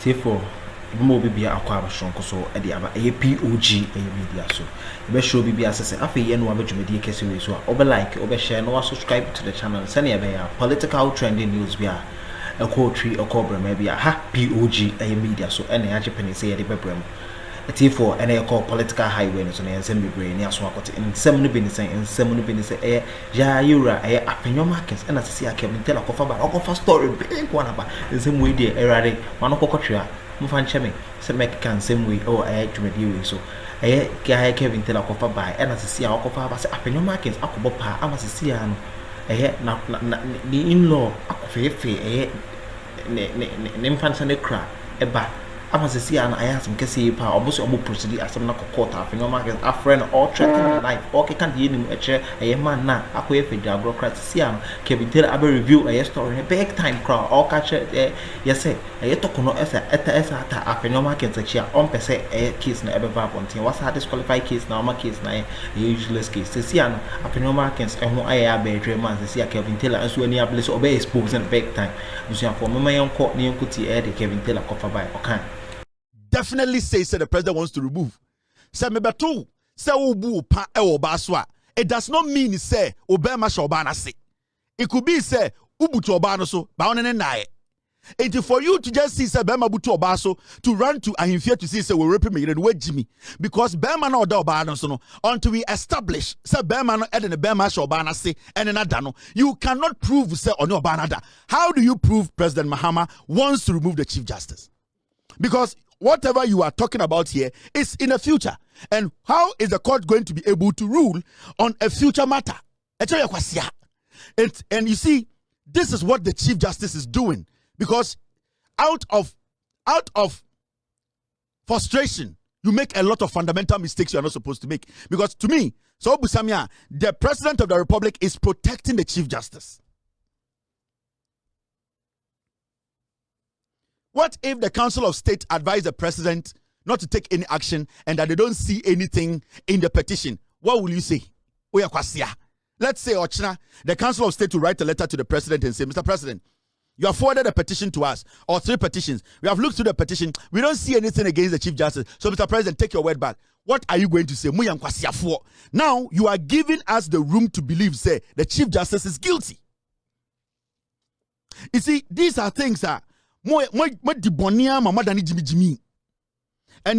Therefore, mo be a aqua strong so at the POG Media. So, the best show be as I say, after you know about media case way. So, over like, over share, no subscribe to the channel. Send a political trending news via a quote or cobra, maybe a POG Media. So, any Japanese say the Bebram. Therefore, and I call political highway so and send me brain as well. In some business and some business, Yura, A.Markins, and as I see, I can tell a Akuffo story, big one about the same way there, erratic, one of Cocotra, Mufan Chemi, some Mexican, same way, or I to mediate so. I Kevin tell Akuffo by, and as I see Akuffo, I say A.Markins, Akuffo, I must see the in-law, Akuffo, name fancy crack, a bat. I must see an I ask him to see power almost proceed as some court Afenyo market a friend or threatening life or can't deal him a chair a man now a queer for the bureaucrat see Kevin tell a review a story a big time crowd or catch it yes a Torkornoo as a Afenyo market a chair on per se a case never back on what's a disqualified case now my case now a useless case to see an Afenyo markets and who I have a dream man to see a Kevin Taylor and so any place obey spokes and big time you see for my own court near Kuti Eddie Kevin Taylor cover by okay. Definitely say the president wants to remove. Say me beto say obu pa e obaswa. It does not mean say obema shobana say. It could be say ubu to obano so ba onene nae. And for you to just see say bema butu obaso to run to ahimfia to see say we rape me we Jimmy because bema na oda obano so no until we establish say bema no ede ne bema shobana say ene na da no you cannot prove say oni obana da. How do you prove President Mahama wants to remove the Chief Justice? Because whatever you are talking about here is in the future. And how is the court going to be able to rule on a future matter? And you see, this is what the Chief Justice is doing. Because out of frustration, you make a lot of fundamental mistakes you are not supposed to make. Because to me, so Busamia, the President of the Republic is protecting the Chief Justice. What if the Council of State advised the president not to take any action and that they don't see anything in the petition? What will you say? Let's say, Ochna, the Council of State to write a letter to the president and say, Mr. President, you have forwarded a petition to us, or 3 petitions. We have looked through the petition. We don't see anything against the Chief Justice. So, Mr. President, take your word back. What are you going to say? Now, you are giving us the room to believe, say, the Chief Justice is guilty. You see, these are things that and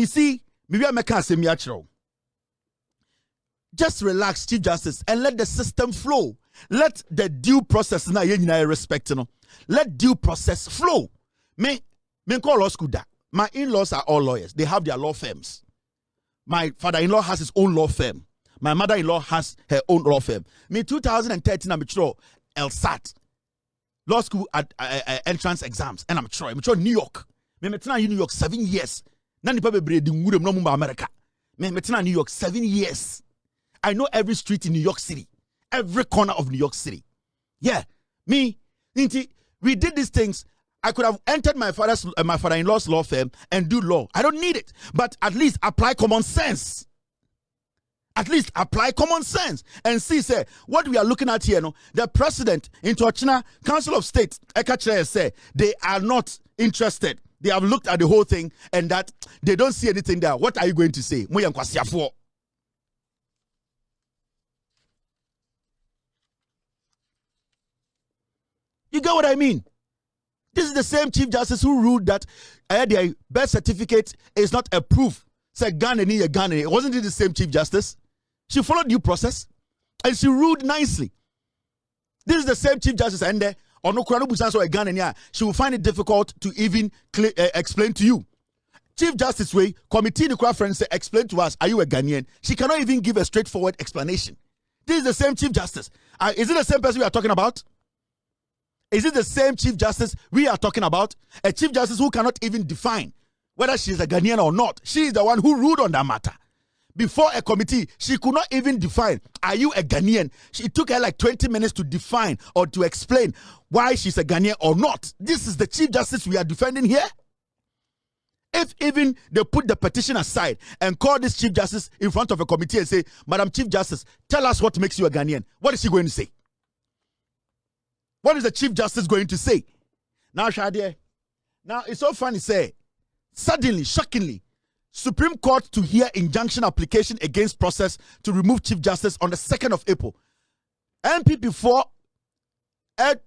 you see, maybe I make a semi-natural. Just relax, Chief Justice, and let the system flow. Let the due process na respect. Let due process flow. Me call law school that. My in-laws are all lawyers. They have their law firms. My father-in-law has his own law firm. My mother-in-law has her own law firm. Me 2013, I'm LSAT. Law school at entrance exams, and I'm sure New York. Me in New York 7 years. Nani pa bebre di ngure no mumba America. Me New York 7 years. I know every street in New York City, every corner of New York City. Yeah, we did these things. I could have entered my father-in-law's law firm and do law. I don't need it, but at least apply common sense. At least apply common sense and see, say, what we are looking at here. No, the president in Torkornoo Council of State, Ekachre, say they are not interested. They have looked at the whole thing and that they don't see anything there. What are you going to say? You get what I mean? This is the same Chief Justice who ruled that their birth certificate is not a proof. Say Ghana. Wasn't it the same Chief Justice? She followed due process and she ruled nicely. This is the same Chief Justice, and she will find it difficult to even explain to you. Chief Justice way committee the friends say explain to us, are you a Ghanaian? She cannot even give a straightforward explanation. This is the same Chief Justice. Is it the same person we are talking about? Is it the same Chief Justice we are talking about? A Chief Justice who cannot even define whether she is a Ghanaian or not. She is the one who ruled on that matter. Before a committee, she could not even define, are you a Ghanaian? It took her like 20 minutes to define or to explain why she's a Ghanaian or not. This is the Chief Justice we are defending here. If even they put the petition aside and call this Chief Justice in front of a committee and say, Madam Chief Justice, tell us what makes you a Ghanaian. What is she going to say? What is the Chief Justice going to say? Now, Shadia, now it's so funny say, Suddenly, shockingly, Supreme Court to hear injunction application against process to remove Chief Justice on the 2nd of April. MPP for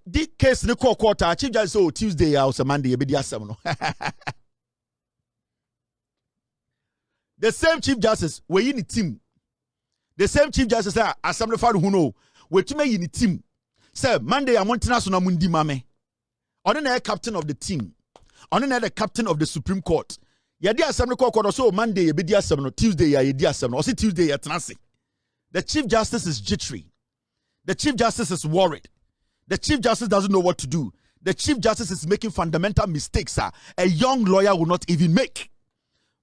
the case in the court, Chief Justice, oh, Tuesday, or Monday, the same Chief Justice, we're in the team. The same Chief Justice, Assembly Father who know, we're in the team. Sir, Monday, I want to know Mundi Mame. On the captain of the team, on the captain of the Supreme Court. Yadi Assembly Court also Monday, Yebedia 7, Tuesday, Yedia 7, or Tuesday, Yatanasi. The Chief Justice is jittery. The Chief Justice is worried. The Chief Justice doesn't know what to do. The Chief Justice is making fundamental mistakes a young lawyer will not even make.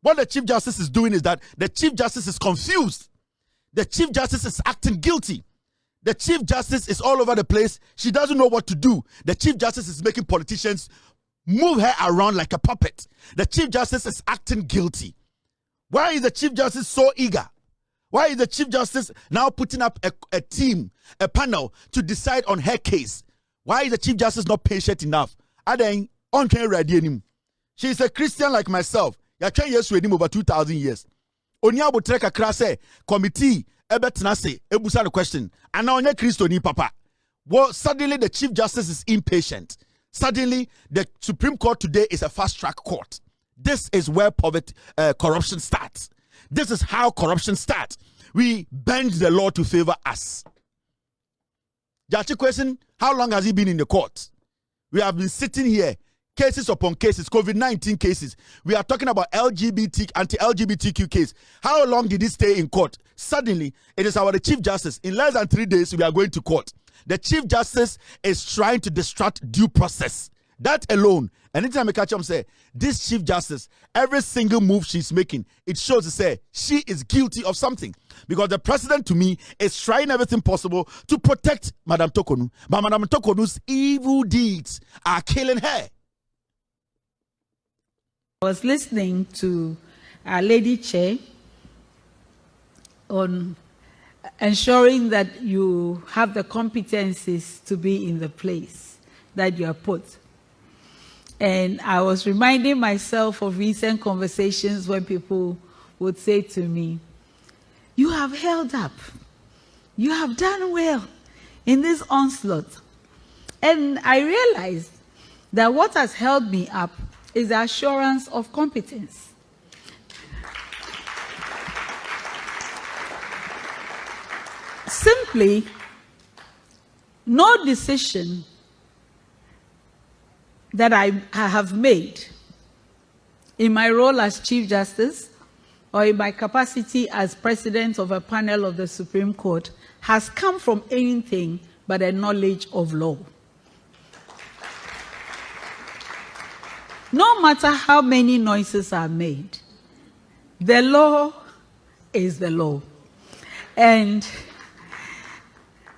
What the Chief Justice is doing is that the Chief Justice is confused. The Chief Justice is acting guilty. The Chief Justice is all over the place. She doesn't know what to do. The Chief Justice is making politicians move her around like a puppet. The Chief Justice is acting guilty. Why is the Chief Justice so eager? Why is the Chief Justice now putting up a team, a panel to decide on her case? Why is the Chief Justice not patient enough? She is a Christian like myself. You can years with him over 2,000 years. Onya botreka krase committee ebetinase ebusa the question. And now onye Christo ni papa. Well, suddenly the Chief Justice is impatient. Suddenly, the Supreme Court today is a fast-track court. This is where corruption starts. This is how corruption starts. We bend the law to favor us. Jachi question, how long has he been in the court? We have been sitting here, cases upon cases, COVID-19 cases. We are talking about anti-LGBTQ case. How long did he stay in court? Suddenly, it is our Chief Justice. In less than 3 days, we are going to court. The Chief Justice is trying to distract due process. That alone, anytime I catch him say, this Chief Justice, every single move she's making, it shows to say she is guilty of something. Because the president, to me, is trying everything possible to protect Madam Torkornoo. But Madam Torkornoo's evil deeds are killing her. I was listening to our Lady Chair on ensuring that you have the competencies to be in the place that you are put. And I was reminding myself of recent conversations when people would say to me, you have held up. You have done well in this onslaught. And I realized that what has held me up is the assurance of competence. Simply, no decision that I have made in my role as Chief Justice or in my capacity as President of a panel of the Supreme Court has come from anything but a knowledge of law. No matter how many noises are made, the law is the law. And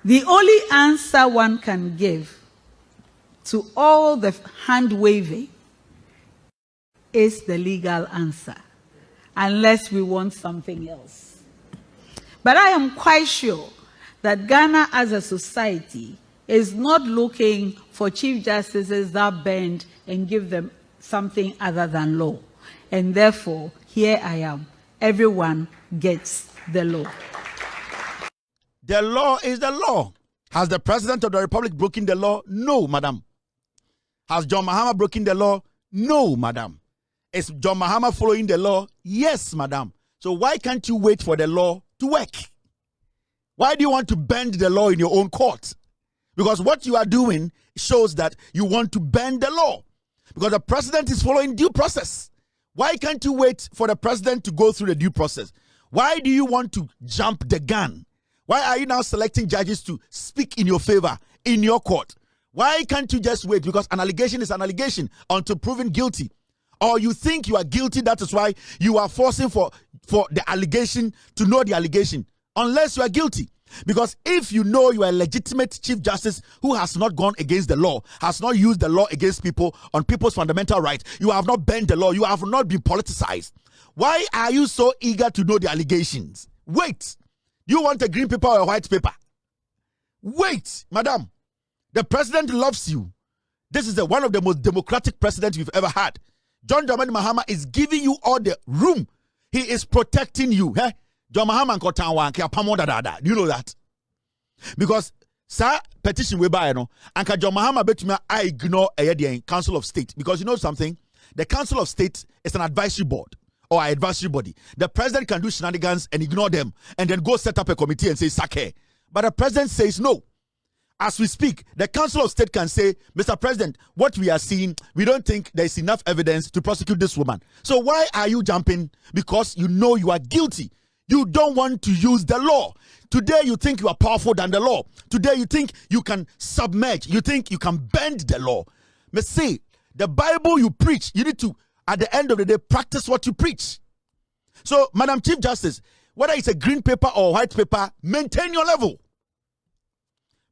the only answer one can give to all the hand-waving is the legal answer, unless we want something else. But I am quite sure that Ghana as a society is not looking for Chief Justices that bend and give them something other than law. And therefore, here I am. Everyone gets the law. The law is the law. Has the President of the Republic broken the law? No, madam. Has John Mahama broken the law? No, madam. Is John Mahama following the law? Yes, madam. So why can't you wait for the law to work? Why do you want to bend the law in your own court? Because what you are doing shows that you want to bend the law. Because the president is following due process. Why can't you wait for the president to go through the due process? Why do you want to jump the gun? Why are you now selecting judges to speak in your favor in your court? Why can't you just wait? Because an allegation is an allegation until proven guilty. Or you think you are guilty, that is why you are forcing for the allegation to know the allegation. Unless you are guilty. Because if you know you are a legitimate Chief Justice who has not gone against the law, has not used the law against people on people's fundamental rights, you have not bent the law, you have not been politicized. Why are you so eager to know the allegations? Wait. You want a green paper or a white paper? Wait, madam. The president loves you. This is one of the most democratic presidents we've ever had. John Dramani Mahama is giving you all the room. He is protecting you. Eh? John Mahama and Kotanwa and Pamo da. Do you know that? Because sir petition we buy no and John Mahama betuma I ignore a Council of State, because you know something, the Council of State is an advisory board or an advisory body. The president can do shenanigans and ignore them and then go set up a committee and say sake. But the president says no. As we speak, the Council of State can say, Mr. President, what we are seeing, we don't think there is enough evidence to prosecute this woman. So why are you jumping? Because you know you are guilty. You don't want to use the law. Today you think you are powerful than the law. Today you think you can submerge. You think you can bend the law. But see, the Bible you preach, you need to, at the end of the day, practice what you preach. So, Madam Chief Justice, whether it's a green paper or white paper, maintain your level.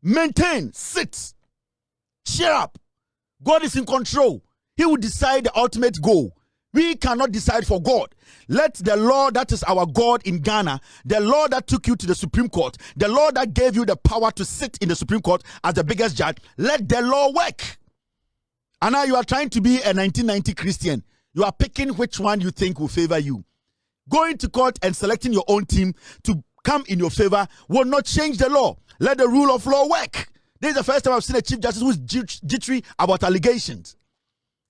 Maintain, sit, cheer up. God is in control. He will decide the ultimate goal. We cannot decide for God. Let the law that is our God in Ghana, the law that took you to the Supreme Court, the law that gave you the power to sit in the Supreme Court as the biggest judge, let the law work. And now you are trying to be a 1990 Christian. You are picking which one you think will favor you. Going to court and selecting your own team to come in your favor will not change the law. Let the rule of law work. This is the first time I've seen a Chief Justice who is jittery about allegations.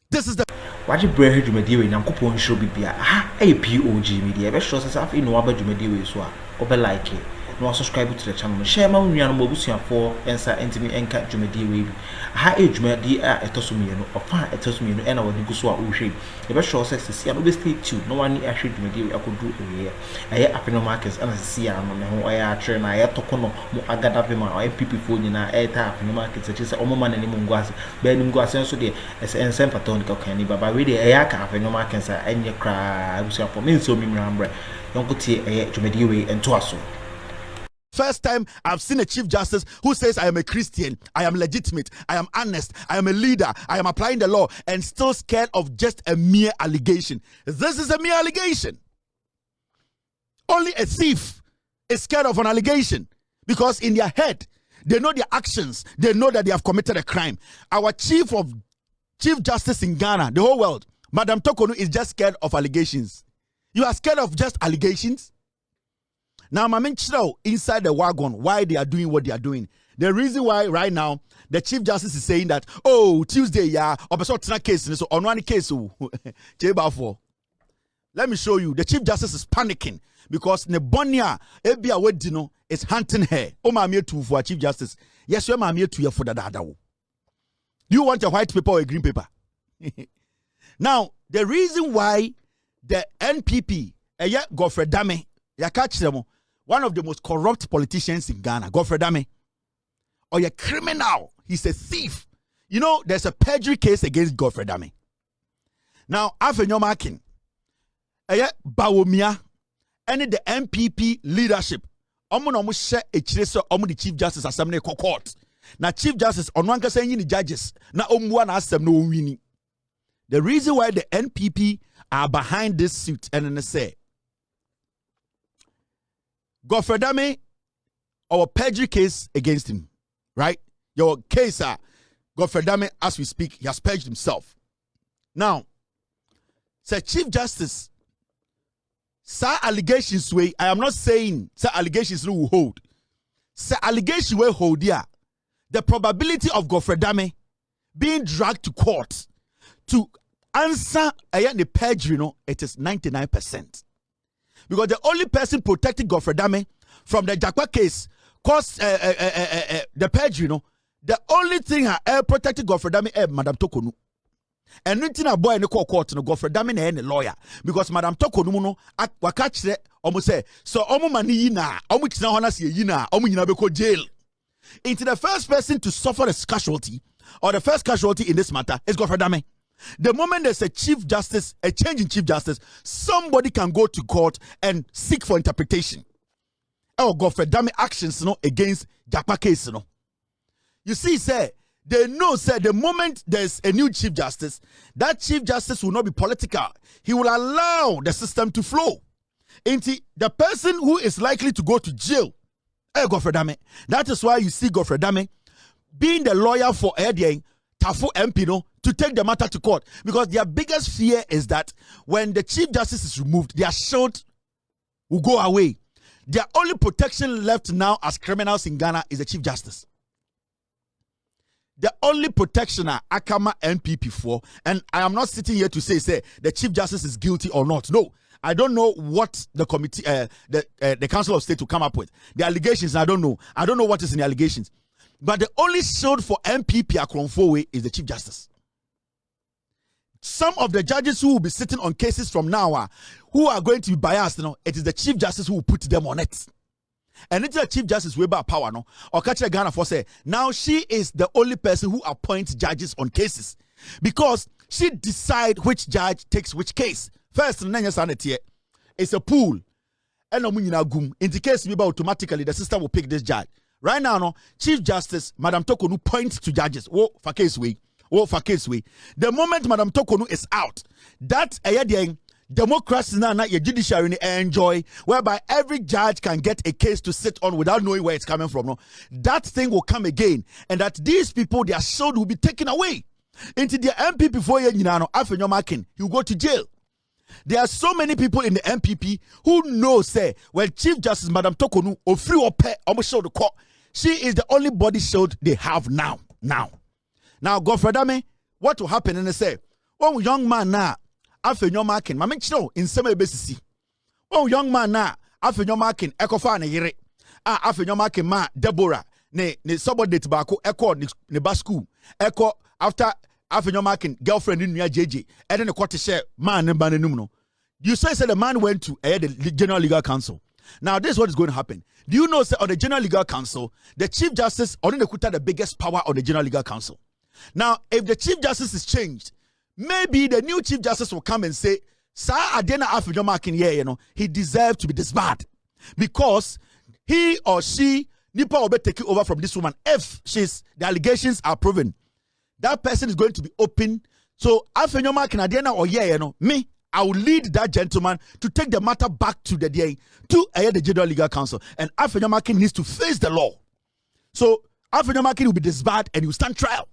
This is the What you bring to Media and Coupon show be a POG Media. Best shows us in Waba Jumedia is what, or like it. No subscribe to the channel. Share my Mobusia for answer and me and cat Jumedia. High age Media at Tosumino or far at Tosumino and our Niguswa Ushi. The best shows us to see and obviously too. No one actually Jumedia I could do a year. I hear A.Markins and I see I'm on the whole I train. I had Torkornoo, Agadapima, or PP phone in our A.Markins, such as Oman and Munguas, Benim Guasen so there as an Sempatonical candy, but by really a A.Markins and your cry was for me so remember. Don't go to a Jumedia and Twasso. First time I've seen a Chief Justice who says I am a Christian, I am legitimate, I am honest, I am a leader, I am applying the law, and still scared of just a mere allegation. This is a mere allegation. Only a thief is scared of an allegation because in their head, they know their actions, they know that they have committed a crime. Our Chief Justice in Ghana, the whole world, Madam Torkornoo, is just scared of allegations. You are scared of just allegations? Now, my men inside the wagon, why they are doing what they are doing. The reason why right now the Chief Justice is saying that, oh, Tuesday, yeah, or case, so on one case, let me show you. The Chief Justice is panicking because Nebonia Ebia Wedino is hunting her. Oh, my mere two for Chief Justice. Yes, you're my mere two for the dada. Do you want a white paper or a green paper? Now, the reason why the NPP, Godfrey Dame, ya catch them. One of the most corrupt politicians in Ghana, Godfrey Dame, or a criminal. He's a thief. You know, there's a perjury case against Godfrey Dame. Now, Afenyo Markin, Bawumia, and the NPP leadership, the Chief Justice Assembly Court. Now, Chief Justice, on one saying the judges, now one asked them no winning. The reason why the NPP are behind this suit, and then say, Godfrey Dame, our perjury case against him, right? Your case, Godfrey Dame, as we speak, he has purged himself. Now, Sir Chief Justice, sir allegations way, I am not saying sir allegations will hold. Sir allegation will hold here. The probability of Godfrey Dame being dragged to court to answer the perjury, it is 99%. Because the only person protecting Godfrey Dame from the Jakwa case caused the perjury, the only thing protecting Godfrey Dame is Madam Torkornoo. And nothing a boy in the court no Godfrey Dame na any lawyer because Madam Torkornoo no wakachire almost say so omo mani yina omo kina hona se yina omo nyina beko jail. Into the first person to suffer a casualty or the first casualty in this matter is Godfrey Dame. The moment there's a Chief Justice, a change in Chief Justice, somebody can go to court and seek for interpretation. Oh, Godfrey Dame actions against Jakpa case. You see, sir, they know, sir, the moment there's a new Chief Justice, that Chief Justice will not be political. He will allow the system to flow. Into the person who is likely to go to jail, Godfrey Dame. That is why you see Godfrey Dame being the lawyer for Tafo MP no to take the matter to court, because their biggest fear is that when the Chief Justice is removed, their shield will go away. Their only protection left now as criminals in Ghana is the Chief Justice. The only protection Akroma NPP for, and I am not sitting here to say the Chief Justice is guilty or not. No, I don't know what the committee, the Council of State will come up with. The allegations, I don't know. I don't know what is in the allegations. But the only shield for MPP Akuffo is the Chief Justice. Some of the judges who will be sitting on cases from now, who are going to be biased, it is the Chief Justice who will put them on it. And it's the Chief Justice way back power, no? Or catch Ghana for say, now she is the only person who appoints judges on cases, because she decides which judge takes which case. First, it's a pool. And in the case, automatically the system will pick this judge. Right now, no, Chief Justice Madam Torkornoo points to judges. For case way. The moment Madam Torkornoo is out, that democracy now your judiciary enjoy, whereby every judge can get a case to sit on without knowing where it's coming from. No, that thing will come again, and that these people, their shield will be taken away. Into the MPP before Afenyo Markin, he will go to jail. There are so many people in the MPP who know, say, well, Chief Justice Madam Torkornoo or free or pay almost show the court. She is the only body shield they have now. Now, Godfrey Dame, what will happen? And they say, oh, young man now. Afenyo Markin, ma menchiro in some ebesisi. Oh, young man na Afenyo Markin ekofa na yire. Afenyo Markin ma Deborah ne subordinate bako eko ne ba school. Eko after Afenyo Markin girlfriend in Nia JJ. And then the court share man ne banenum no. You say the man went to the General Legal Council. Now this is what is going to happen. Do you know say on the General Legal Council, the Chief Justice only the biggest power on the General Legal Council. Now, if the Chief Justice is changed, maybe the new Chief Justice will come and say, Sir Adena Afenyo Markin here, he deserves to be disbarred, because he or she Nipa will be taking over from this woman. If the allegations are proven, that person is going to be open. So Afenyo Markin Adena or me, I will lead that gentleman to take the matter back to the General Legal Council, and Afenyo Markin needs to face the law. So Afenyo Markin will be disbarred and he will stand trial.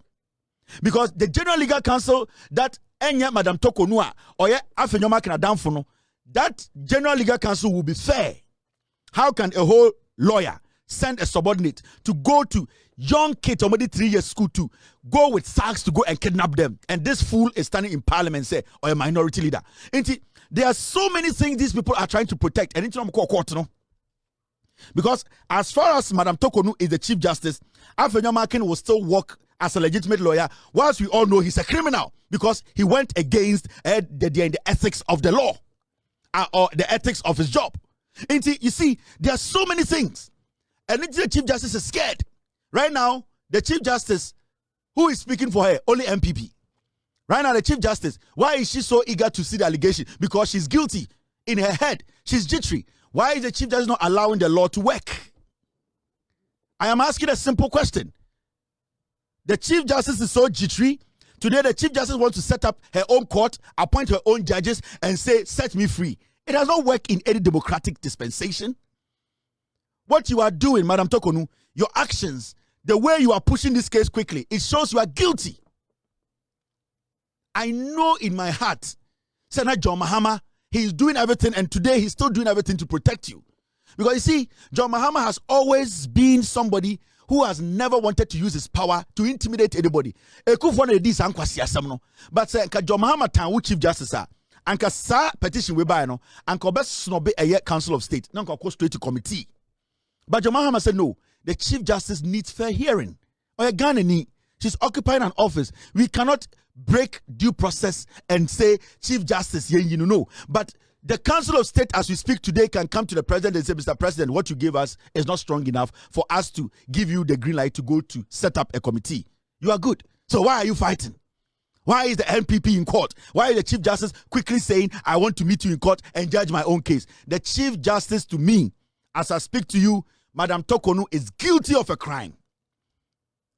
Because the General Legal Council that Madam Torkornoo or Afenyo Markin Adamfono, that General Legal Council will be fair. How can a whole lawyer send a subordinate to go to young kids, already 3 years school, to go with sacks to go and kidnap them? And this fool is standing in parliament, say, or a minority leader. There are so many things these people are trying to protect. And because as far as Madam Torkornoo is the Chief Justice, Afenyo Markin will still work as a legitimate lawyer, whilst we all know he's a criminal because he went against the ethics of the law or the ethics of his job. And you see, there are so many things. And the Chief Justice is scared. Right now, the Chief Justice, who is speaking for her? Only MPP. Right now, the Chief Justice, why is she so eager to see the allegation? Because she's guilty. In her head, she's jittery. Why is the Chief Justice not allowing the law to work? I am asking a simple question. The Chief Justice is so jittery. Today, the Chief Justice wants to set up her own court, appoint her own judges, and say, set me free. It does not work in any democratic dispensation. What you are doing, Madam Torkornoo, your actions, the way you are pushing this case quickly, it shows you are guilty. I know in my heart, Senator John Mahama, he is doing everything, and today he's still doing everything to protect you. Because you see, John Mahama has always been somebody who has never wanted to use his power to intimidate anybody. Akuffo na dis ankwasi asem no. But say John Mahama tan Chief Justice anka sa petition we buy no, anka obes snobe a Council of State. Nanka go straight to committee. But John Mahama said no, the Chief Justice needs fair hearing. Or Ghana ni, she's occupying an office. We cannot break due process and say Chief Justice no. But the Council of State, as we speak today, can come to the President and say, Mr. President, what you gave us is not strong enough for us to give you the green light to go to set up a committee. You are good. So why are you fighting? Why is the MPP in court? Why is the Chief Justice quickly saying, I want to meet you in court and judge my own case? The Chief Justice, to me, as I speak to you, Madam Torkornoo is guilty of a crime.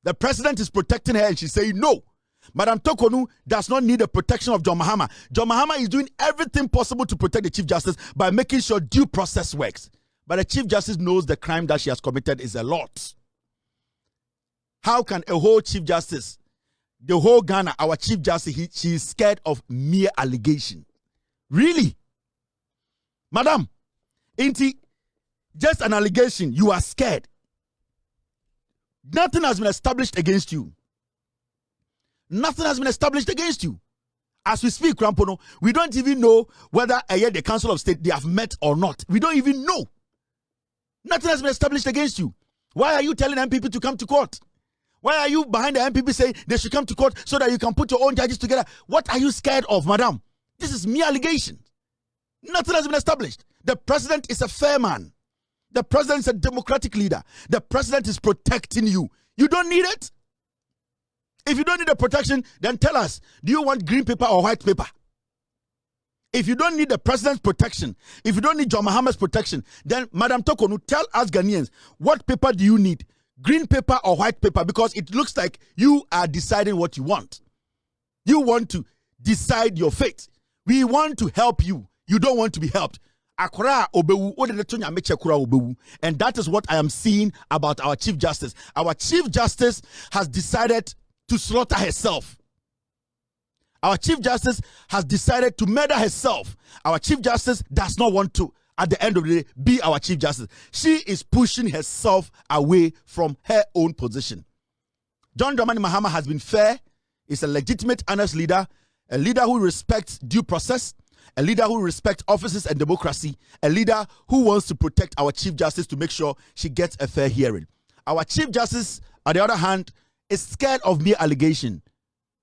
The President is protecting her and she's saying no. Madam Torkornoo does not need the protection of John Mahama. John Mahama is doing everything possible to protect the Chief Justice by making sure due process works. But the Chief Justice knows the crime that she has committed is a lot. How can a whole Chief Justice the whole Ghana, our Chief Justice, she is scared of mere allegation. Really? Madam, Inti, just an allegation, you are scared. Nothing has been established against you. Nothing has been established against you. As we speak, Krampono, we don't even know whether the Council of State, they have met or not. We don't even know. Nothing has been established against you. Why are you telling MPP to come to court? Why are you behind the MPP saying they should come to court so that you can put your own judges together? What are you scared of, madam? This is mere allegation. Nothing has been established. The president is a fair man. The president is a democratic leader. The president is protecting you. You don't need it. If you don't need the protection, then tell us, do you want green paper or white paper? If you don't need the president's protection, if you don't need John Mahama's protection, then Madam Torkornoo, tell us Ghanaians, what paper do you need? Green paper or white paper? Because it looks like you are deciding what you want. You want to decide your fate. We want to help you. You don't want to be helped. Akroma obewu. And that is what I am seeing about our Chief Justice. Our Chief Justice has decided to slaughter herself. Our Chief Justice has decided to murder herself. Our Chief Justice does not want to, at the end of the day, be our Chief Justice. She is pushing herself away from her own position. John Dramani Mahama has been fair. He's a legitimate, honest leader, a leader who respects due process, a leader who respects offices and democracy, a leader who wants to protect our Chief Justice to make sure she gets a fair hearing. Our Chief Justice, on the other hand, is scared of mere allegation.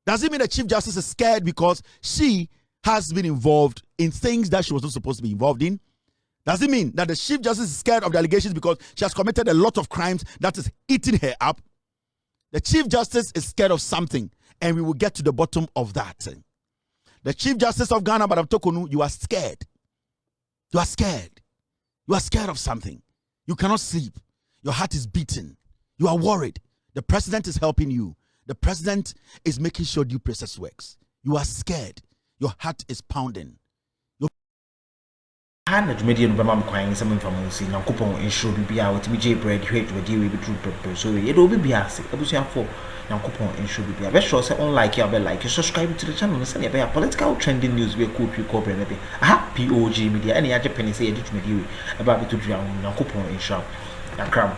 Does it mean the Chief Justice is scared because she has been involved in things that she was not supposed to be involved in? Does it mean that the Chief Justice is scared of the allegations because she has committed a lot of crimes that is eating her up? The Chief Justice is scared of something, and we will get to the bottom of that. The Chief Justice of Ghana, Madam Torkornoo, you are scared. You are scared. You are scared of something. You cannot sleep. Your heart is beating. You are worried. The president is helping you. The president is making sure due process works. You are scared. Your heart is pounding. Hana media no bema mkwan some information na kupon ensure bibia wetimi J bread hwet we dey we true pepper so we do bibia ase abusuafo na kupon ensure bibia be sure say unlike ya be like subscribe to the channel say be political trending news we cool pi cover na be POG Media any age penny say edit media we aba be to dua na kupon ensure Akroma